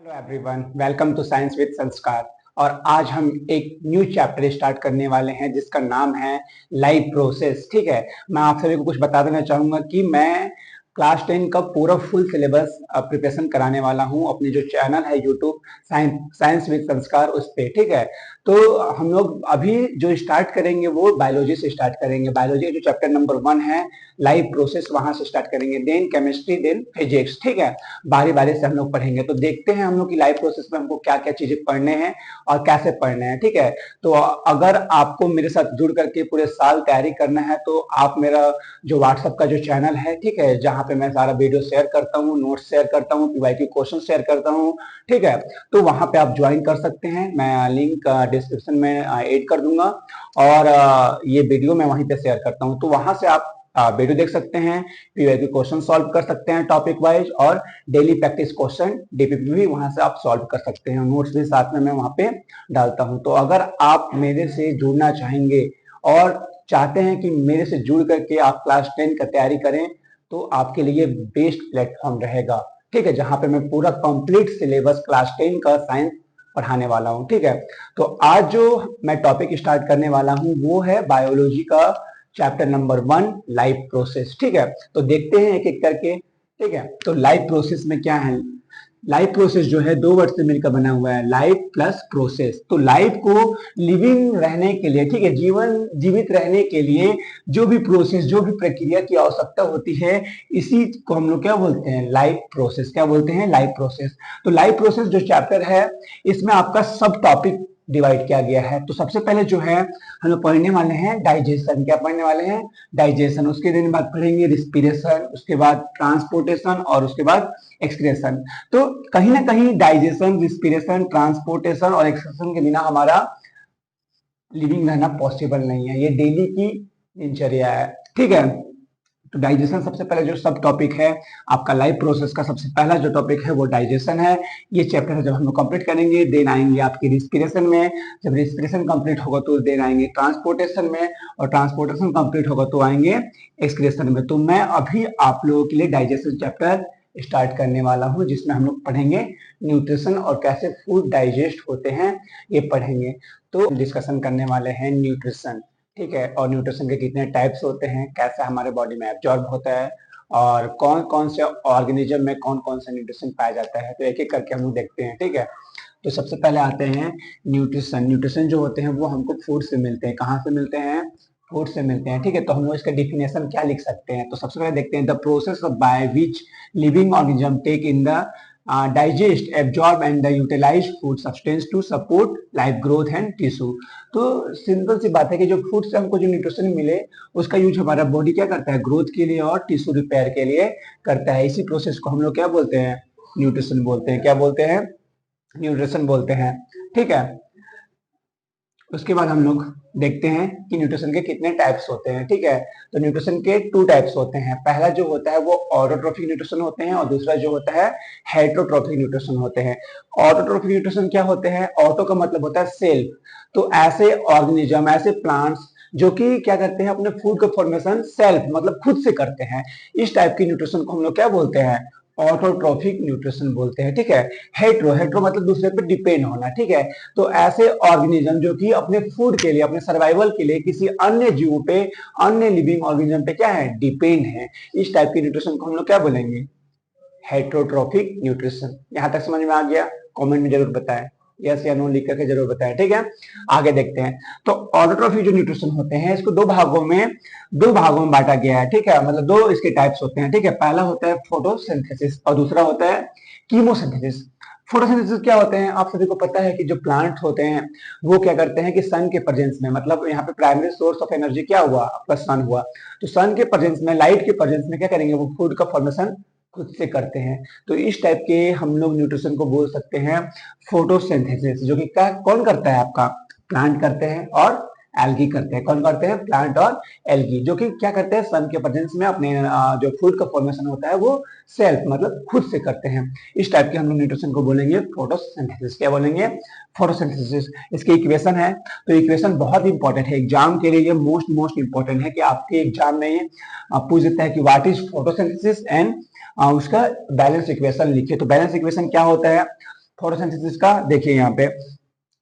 Hello everyone, welcome to science with Sanskar. और आज हम एक न्यू चैप्टर स्टार्ट करने वाले हैं जिसका नाम है लाइफ प्रोसेस। ठीक है, मैं आप सभी को कुछ बता देना चाहूंगा कि मैं क्लास 10 का पूरा फुल सिलेबस प्रिपरेशन कराने वाला हूं अपनी जो चैनल है यूट्यूब साइंस विद संस्कार उस पे। ठीक है, तो हम लोग अभी जो स्टार्ट करेंगे वो बायोलॉजी से स्टार्ट करेंगे। बायोलॉजी जो चैप्टर नंबर 1 है लाइफ प्रोसेस, वहां से स्टार्ट करेंगे, देन केमिस्ट्री, देन फिजिक्स। ठीक है, बारी बारी से हम लोग पढ़ेंगे। तो देखते हैं हम लोग की लाइफ प्रोसेस में हमको क्या क्या चीजें पढ़ने हैं और कैसे पढ़ने हैं। ठीक है, तो अगर आपको मेरे साथ जुड़ करके पूरे साल तैयारी करना है तो आप मेरा जो व्हाट्सएप का जो चैनल है, ठीक है, जहां पे मैं सारा वीडियो शेयर करता हूँ, नोट्स शेयर करता हूँ, पीवाईक्यू क्वेश्चन शेयर करता हूँ, ठीक है, तो वहां पे आप ज्वाइन कर सकते हैं। मैं लिंक डिस्क्रिप्शन में ऐड कर दूंगा और ये वीडियो मैं वहीं पे शेयर करता हूँ, तो वहां से आप वीडियो देख सकते हैं, पीवाईक्यू क्वेश्चन सॉल्व कर सकते हैं टॉपिक वाइज, और डेली प्रैक्टिस क्वेश्चन डीपीपी भी वहां से आप सॉल्व कर सकते हैं। नोट्स भी साथ में मैं वहां पे डालता हूं। तो अगर आप मेरे से जुड़ना चाहेंगे और चाहते हैं कि मेरे से जुड़ करके आप क्लास 10 का तैयारी करें, तो आपके लिए बेस्ट प्लेटफॉर्म रहेगा। ठीक है, जहां पे मैं पूरा कंप्लीट सिलेबस क्लास 10 का साइंस पढ़ाने वाला हूं। ठीक है, तो आज जो मैं टॉपिक स्टार्ट करने वाला हूं वो है बायोलॉजी का चैप्टर नंबर 1 लाइफ प्रोसेस। ठीक है, तो देखते हैं एक एक करके। ठीक है, तो लाइफ प्रोसेस में क्या है? लाइफ प्रोसेस जो है दो वर्ड से मिलकर बना हुआ है, लाइफ प्लस प्रोसेस। तो लाइफ को लिविंग रहने के लिए, ठीक है, जीवन जीवित रहने के लिए जो भी प्रोसेस, जो भी प्रक्रिया की आवश्यकता होती है, इसी को हम लोग क्या बोलते हैं? Life process. क्या बोलते हैं? Life process. तो लाइफ प्रोसेस जो चैप्टर है इसमें आपका सब टॉपिक डिवाइड किया गया है। तो सबसे पहले जो है हम लोग पढ़ने वाले हैं डाइजेशन। क्या पढ़ने वाले हैं? डाइजेशन। उसके दिन बाद पढ़ेंगे रिस्पिरेशन, उसके बाद ट्रांसपोर्टेशन और उसके बाद एक्सक्रेशन। तो कहीं ना कहीं डाइजेशन, रिस्पिरेशन, ट्रांसपोर्टेशन और एक्सक्रेशन के बिना हमारा लिविंग रहना पॉसिबल नहीं है। ये डेली की दिनचर्या है। ठीक है, तो डाइजेशन सबसे पहले जो सब टॉपिक है आपका लाइफ प्रोसेस का, सबसे पहला जो टॉपिक है वो डाइजेशन है। ये चैप्टर जब हम लोग कंप्लीट करेंगे देन आएंगे आपकी रिस्पिरेशन में। जब रिस्पिरेशन कंप्लीट होगा तो देन आएंगे ट्रांसपोर्टेशन में, और ट्रांसपोर्टेशन कंप्लीट होगा तो आएंगे एक्सक्रेशन में। तो मैं अभी आप लोगों के लिए डाइजेशन चैप्टर स्टार्ट करने वाला हूं, जिसमें हम लोग पढ़ेंगे न्यूट्रिशन और कैसे फूड डाइजेस्ट होते हैं, ये पढ़ेंगे। तो डिस्कशन करने वाले हैं न्यूट्रिशन। ठीक है, और न्यूट्रिशन के कितने टाइप्स होते हैं, कैसे हमारे बॉडी में एब्जॉर्ब होता है, और कौन कौन से ऑर्गेनिज्म में कौन कौन सा न्यूट्रिशन पाया जाता है, तो एक एक करके हम लोग देखते हैं। ठीक है, तो सबसे पहले आते हैं न्यूट्रिशन। न्यूट्रिशन जो होते हैं वो हमको फूड से मिलते हैं। कहाँ से मिलते हैं? फूड से मिलते हैं। ठीक है, तो हम लोग इसका डिफिनेशन क्या लिख सकते हैं? तो सबसे पहले देखते हैं the process of by which living organism take in the digest, absorb and the utilise food substance to support life growth and tissue. तो सिंपल सी बात है कि जो फूड से हमको जो न्यूट्रिशन मिले उसका यूज हमारा बॉडी क्या करता है? ग्रोथ के लिए और टिश्यू रिपेयर के लिए करता है। इसी प्रोसेस को हम लोग क्या बोलते हैं? न्यूट्रिशन बोलते हैं। क्या बोलते हैं? न्यूट्रिशन बोलते हैं। ठीक है, उसके बाद हम लोग देखते हैं कि न्यूट्रिशन के कितने टाइप्स होते हैं। ठीक है, तो न्यूट्रिशन के 2 टाइप्स होते हैं। पहला जो होता है वो ऑटोट्रोफिक न्यूट्रिशन होते हैं, और दूसरा जो होता है हेटरोट्रोफिक न्यूट्रिशन होते हैं। ऑटोट्रोफिक न्यूट्रिशन क्या होते हैं? ऑटो का मतलब होता है सेल्फ। तो ऐसे ऑर्गेनिज्म, ऐसे प्लांट्स जो कि क्या करते हैं? अपने फूड का फॉर्मेशन सेल्फ मतलब खुद से करते हैं, इस टाइप की न्यूट्रिशन को हम लोग क्या बोलते हैं? ऑटोट्रोफिक न्यूट्रिशन बोलते हैं। ठीक है, हेट्रो, हेट्रो मतलब दूसरे पे डिपेंड होना। ठीक है, तो ऐसे ऑर्गेनिज्म जो कि अपने फूड के लिए, अपने सर्वाइवल के लिए किसी अन्य जीव पे, अन्य लिविंग ऑर्गेनिज्म पे क्या है? डिपेंड है, इस टाइप की न्यूट्रिशन को हम लोग क्या बोलेंगे? Heterotrophic nutrition. यहां तक समझ में आ गया? कमेंट में जरूर बताएं, यस या नो लिख करके जरूर बताएं। ठीक है, आगे देखते हैं। तो ऑटोट्रोफिक जो न्यूट्रिशन होते हैं इसको दो भागों में बांटा गया है। ठीक है, मतलब दो इसके टाइप्स होते हैं। ठीक है, पहला होता है फोटोसिंथेसिस और दूसरा होता है कीमोसिंथेसिस। फोटोसिंथेसिस क्या होते हैं? आप सभी को पता है कि जो प्लांट होते हैं वो क्या करते हैं कि सन के प्रेजेंस में, मतलब यहाँ पे प्राइमरी सोर्स ऑफ एनर्जी क्या हुआ? आपका सन हुआ। तो सन के प्रेजेंस में, लाइट के प्रेजेंस में क्या करेंगे? वो फूड का फॉर्मेशन खुद से करते हैं। तो इस टाइप के हम लोग न्यूट्रिशन को बोल सकते हैं फोटोसिंथेसिस, जो कि क्या कौन करता है? आपका प्लांट करते हैं और एल्गी करते हैं। कौन करते हैं? प्लांट और एल्गी, जो कि क्या करते हैं? सन के प्रेजेंस में अपने जो फूड का फॉर्मेशन होता है वो सेल्फ मतलब खुद से करते हैं। इस टाइप के हम लोग न्यूट्रिशन को बोलेंगे फोटोसिंथेसिस। क्या बोलेंगे? फोटोसिंथेसिस। इसकी इक्वेशन है, तो इक्वेशन बहुत इंपॉर्टेंट है एग्जाम के लिए। ये मोस्ट इंपॉर्टेंट है कि आपके एग्जाम में ये पूछ देता है कि व्हाट इज फोटोसिंथेसिस एंड उसका बैलेंस इक्वेशन लिखिए। तो बैलेंस इक्वेशन क्या होता है? फोटोसिंथेसिस का देखिए यहाँ पे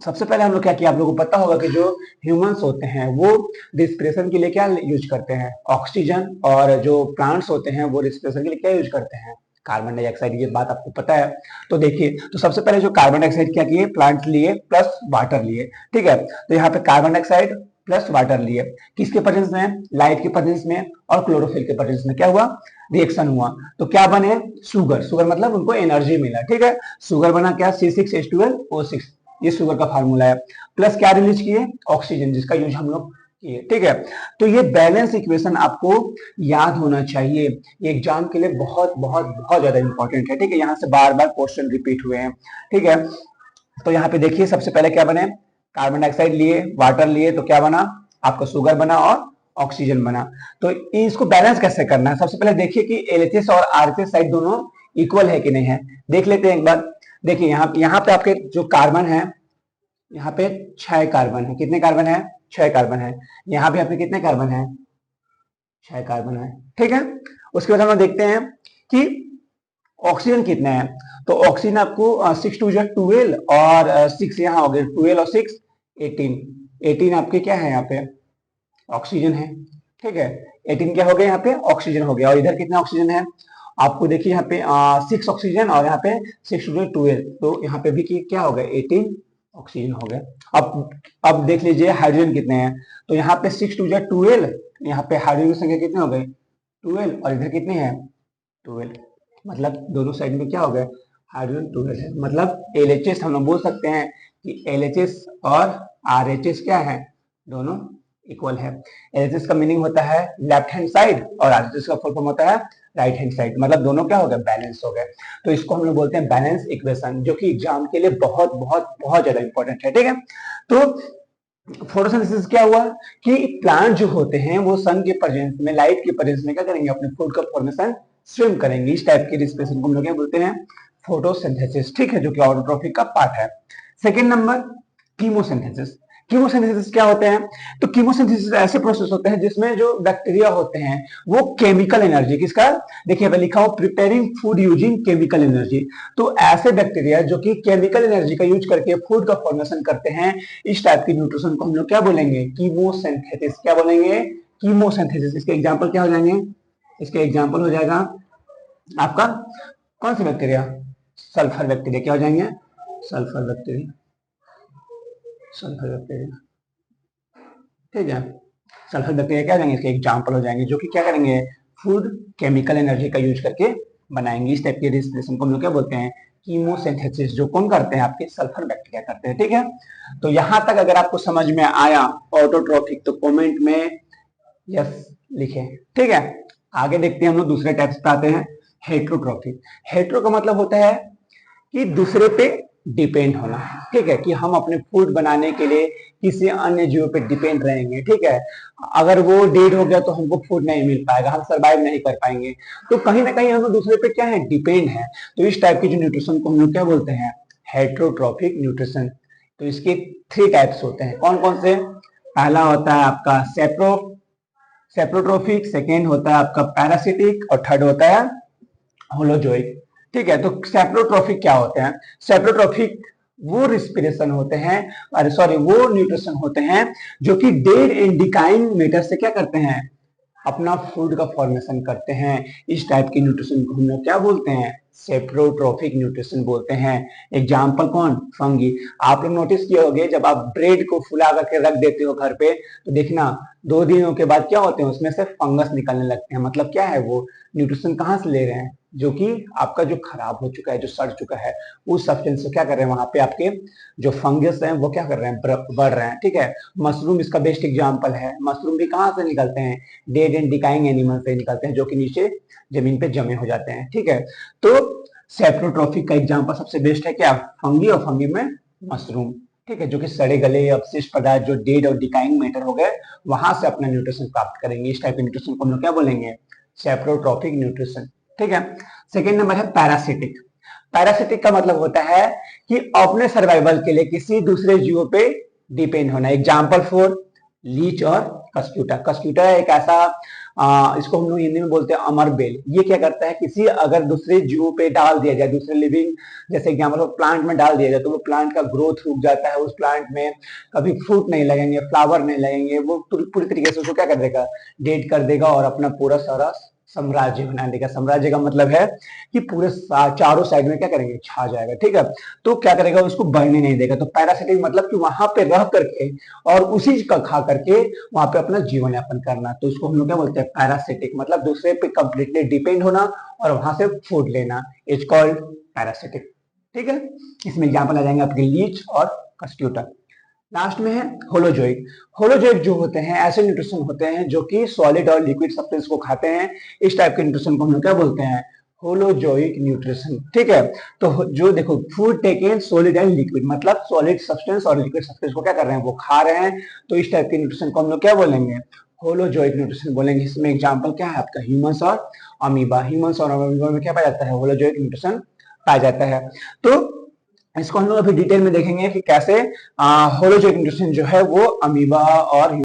सबसे पहले हम लोग क्या किया, आप लोगों को पता होगा कि जो ह्यूमंस होते हैं वो रिस्पिरेशन के लिए क्या यूज करते हैं, ऑक्सीजन, और जो प्लांट्स होते हैं वो रिस्पिरेशन के लिए क्या यूज करते हैं, कार्बन डाइऑक्साइड। ये बात आपको पता है। तो देखिए, तो सबसे पहले जो कार्बन डाइऑक्साइड क्या किए, प्लांट लिए प्लस वाटर लिए, ठीक है। तो यहाँ पे कार्बन डाइऑक्साइड प्लस वाटर लिए, किसके प्रेजेंस में, लाइट के प्रेजेंस में और क्लोरोफिल के प्रेजेंस में क्या हुआ, रिएक्शन हुआ। तो क्या बने, शुगर, शुगर मतलब उनको एनर्जी मिला, ठीक है। शुगर बना क्या, C6H12O6, ये शुगर का फार्मूला है। प्लस क्या रिलीज किए, ऑक्सीजन, जिसका यूज हम लोग किए, ठीक है। तो ये बैलेंस इक्वेशन आपको याद होना चाहिए, ये एग्जाम के लिए बहुत बहुत बहुत ज्यादा इंपॉर्टेंट है, ठीक है। यहाँ से बार बार क्वेश्चन रिपीट हुए हैं, ठीक है। तो यहाँ पे देखिए सबसे पहले क्या बने, कार्बन डाइऑक्साइड लिए, वाटर लिए, तो क्या बना, आपका शुगर बना और ऑक्सीजन बना। तो इसको बैलेंस कैसे करना है, सबसे पहले देखिए कि LHS और RHS साइड दोनों इक्वल है कि नहीं है, देख लेते हैं एक बार। देखिए यहाँ पे आपके जो कार्बन है, यहाँ पे 6 कार्बन है, कितने कार्बन है, 6 कार्बन है। यहाँ पे आपके कितने कार्बन है, 6 कार्बन है, ठीक है। उसके बाद हम लोग देखते हैं कि ऑक्सीजन कितने हैं। तो ऑक्सीजन आपको 6 2 12 और 6 यहाँ हो गए, 12 और 6 18, 18 आपके क्या है यहाँ पे, ऑक्सीजन है, ठीक है। 18 क्या हो गया, यहाँ पे ऑक्सीजन हो गया। और इधर कितना ऑक्सीजन है, आपको देखिए यहाँ पे 6 ऑक्सीजन और यहाँ पे 6 2 12, तो यहाँ पे भी क्या हो गया, 18 ऑक्सीजन हो गया। अब देख लीजिए हाइड्रोजन कितने हैं, तो यहाँ पे 6 2 12, यहाँ पे हाइड्रोजन की संख्या कितने हो गए, 12, और इधर कितने हैं, 12, मतलब दोनों साइड में क्या हो गया, हाइड्रोजन 12 है। मतलब LHS हम लोग बोल सकते हैं कि LHS और RHS क्या है, दोनों इक्वल है। LHS का मीनिंग होता है लेफ्ट हैंड साइड और RHS का फुल फॉर्म होता है राइट हैंड साइड, मतलब दोनों क्या हो गए, बैलेंस हो गए। तो इसको हम लोग बोलते हैं बैलेंस इक्वेशन, जो कि एग्जाम के लिए बहुत बहुत बहुत ज्यादा इंपॉर्टेंट है, ठीक है। तो फोटोसिंथेसिस क्या हुआ कि प्लांट जो होते हैं वो सन के प्रेजेंस में, लाइट के प्रेजेंस में क्या करेंगे, अपने फूड का फॉर्मेशन स्विम करेंगे। इस टाइप की रिस्पिरेशन को हम लोग क्या बोलते हैं, फोटोसिंथेसिस, ठीक है, जो कि ऑटोट्रॉफिक का पार्ट है। Second number, chemosynthesis. कीमोसिंथेसिस क्या होते हैं, तो कीमोसिंथेसिस ऐसे प्रोसेस होते हैं जिसमें जो बैक्टीरिया होते हैं वो केमिकल एनर्जी, किसका, देखिए यहाँ पे लिखा हो preparing food using chemical energy. तो ऐसे बैक्टीरिया जो कि केमिकल एनर्जी का यूज करके फूड का फॉर्मेशन करते हैं, इस टाइप की न्यूट्रिशन को हम लोग क्या बोलेंगे, कीमोसिंथेसिस। क्या बोलेंगे, कीमोसिंथेसिस। इसके एग्जाम्पल क्या हो जाएंगे, इसके एग्जाम्पल हो जाएगा आपका कौन सा बैक्टीरिया, सल्फर बैक्टीरिया। क्या हो जाएंगे, सल्फर बैक्टीरिया, सल्फर बैक्टीरिया, ठीक है। सल्फर बैक्टीरिया क्या हो जाएंगे, इसके एग्जाम्पल हो जाएंगे, जो कि क्या करेंगे, फूड केमिकल एनर्जी का यूज करके बनाएंगे। इस टाइप के रिस्पिरेशन को हम लोग क्या बोलते हैं, कीमोसिंथेसिस, जो कौन करते हैं, आपके सल्फर बैक्टीरिया करते हैं, ठीक है। तो यहां तक अगर आपको समझ में आया ऑटोट्रॉफिक, तो कमेंट में यस लिखें, ठीक है। आगे देखते हैं हम लोग दूसरे टाइप्स पे आते हैं, हेट्रोट्रॉफिक। हेट्रो का मतलब होता है कि दूसरे पे डिपेंड होना, ठीक है, कि हम अपने फूड बनाने के लिए किसी अन्य जीव पे डिपेंड रहेंगे, ठीक है। अगर वो डेड हो गया तो हमको फूड नहीं मिल पाएगा, हम सरवाइव नहीं कर पाएंगे, तो कहीं ना कहीं हम दूसरे पे क्या है, डिपेंड है। तो इस टाइप की जो न्यूट्रिशन को हम लोग क्या बोलते हैं, हेट्रोट्रॉफिक न्यूट्रिशन। तो इसके 3 टाइप्स होते हैं, कौन कौन से, पहला होता है आपका सेप्रोट्रोफिक, सेकेंड होता है आपका पैरासिटिक, और थर्ड होता है होलोजोइक, ठीक है। तो सेप्रोट्रोफिक क्या होते हैं, सेप्रोट्रोफिक वो रिस्पिरेशन होते हैं, अरे सॉरी, वो न्यूट्रिशन होते हैं जो कि डेड एंड डिकाइंग मैटर से क्या करते हैं, अपना फूड का फॉर्मेशन करते हैं। इस टाइप की न्यूट्रिशन को हम लोग क्या बोलते हैं, सेप्रोट्रोफिक न्यूट्रिशन बोलते हैं। एग्जाम्पल कौन, फंगी। आप लोग नोटिस किए होंगे, जब आप ब्रेड को फुला करके रख देते हो घर पे, तो देखना 2 दिनों के बाद क्या होते हैं, उसमें से फंगस निकलने लगते हैं। मतलब क्या है, वो न्यूट्रिशन कहाँ से ले रहे हैं, जो कि आपका जो खराब हो चुका है, जो सड़ चुका है, उस सब्सटेंस से क्या कर रहे हैं, वहां पे आपके जो फंगस हैं वो क्या कर रहे हैं, बढ़ रहे हैं, ठीक है। मशरूम इसका बेस्ट एग्जाम्पल है। मशरूम भी कहाँ से निकलते हैं, डेड एंड डिकाइंग एनिमल से निकलते हैं, जो कि नीचे जमीन पे जमे हो जाते हैं, ठीक है। तो सेप्रोट्रॉफिक का एग्जाम्पल सबसे बेस्ट है क्या, फंगी, और फंगी में मशरूम, ठीक है, जो कि सड़े गले अवशिष्ट पदार्थ जो डेड और डिकाइंग मैटर हो गए, वहां से अपना न्यूट्रिशन प्राप्त करेंगे। इस टाइप के न्यूट्रिशन को हम लोग क्या बोलेंगे, सेप्रोट्रॉफिक न्यूट्रिशन, ठीक है। सेकेंड नंबर है पैरासिटिक। पैरासिटिक का मतलब होता है कि अपने सर्वाइवल के लिए किसी दूसरे जीवों पे डिपेंड होना। एग्जाम्पल फॉर लीच और कस्क्यूटा। कस्क्यूटा एक ऐसा इसको हम लोग हिंदी में बोलते हैं अमर बेल। ये क्या करता है, किसी अगर दूसरे जीव पे डाल दिया जाए, दूसरे लिविंग जैसे एग्जाम्पल प्लांट में डाल दिया जाए, तो वो प्लांट का ग्रोथ रुक जाता है, उस प्लांट में कभी फ्रूट नहीं लगेंगे, फ्लावर नहीं लगेंगे, वो पूरी तरीके से उसको क्या कर देगा, डेड कर देगा और अपना पूरा सारा साम्राज्य बना देगा। साम्राज्य का मतलब है कि पूरे चारों साइड में क्या करेंगे, छा जाएगा। ठीक है, तो क्या करेगा, उसको बढ़ने नहीं देगा। तो पैरासिटिक मतलब कि वहां पे रह करके और उसी का खा करके वहां पे अपना जीवन यापन करना। तो उसको हम लोग क्या बोलते हैं, पैरासिटिक मतलब दूसरे पे कंप्लीटली डिपेंड होना और वहां से फूड लेना, इज कॉल्ड पैरासिटिक। ठीक है, इसमें एग्जाम्पल आ जाएंगे आपके लीच और कस्क्यूटा। लास्ट में है होलोजोइक। होलोजोइक जो होते हैं ऐसे न्यूट्रिशन होते हैं जो कि सॉलिड और लिक्विड सब्सटेंस को खाते हैं। इस टाइप के न्यूट्रिशन को हम लोग क्या बोलते हैं, होलोजोइक न्यूट्रिशन। ठीक है, तो जो देखो food taken solid and liquid मतलब सॉलिड सब्सटेंस और लिक्विड सब्सटेंस को क्या कर रहे हैं, वो खा रहे हैं। तो इस टाइप के न्यूट्रिशन को हम लोग क्या बोलेंगे, होलोजोइक न्यूट्रिशन बोलेंगे। इसमें एग्जाम्पल क्या है आपका, ह्यूमंस और अमीबा। ह्यूमंस और अमीबा में क्या पाया जाता है, होलोजोइक न्यूट्रिशन पाया जाता है। तो इसको हम लोग अभी डिटेल में देखेंगे कि कैसे होलोजोइक न्यूट्रिशन जो है वो अमीबा और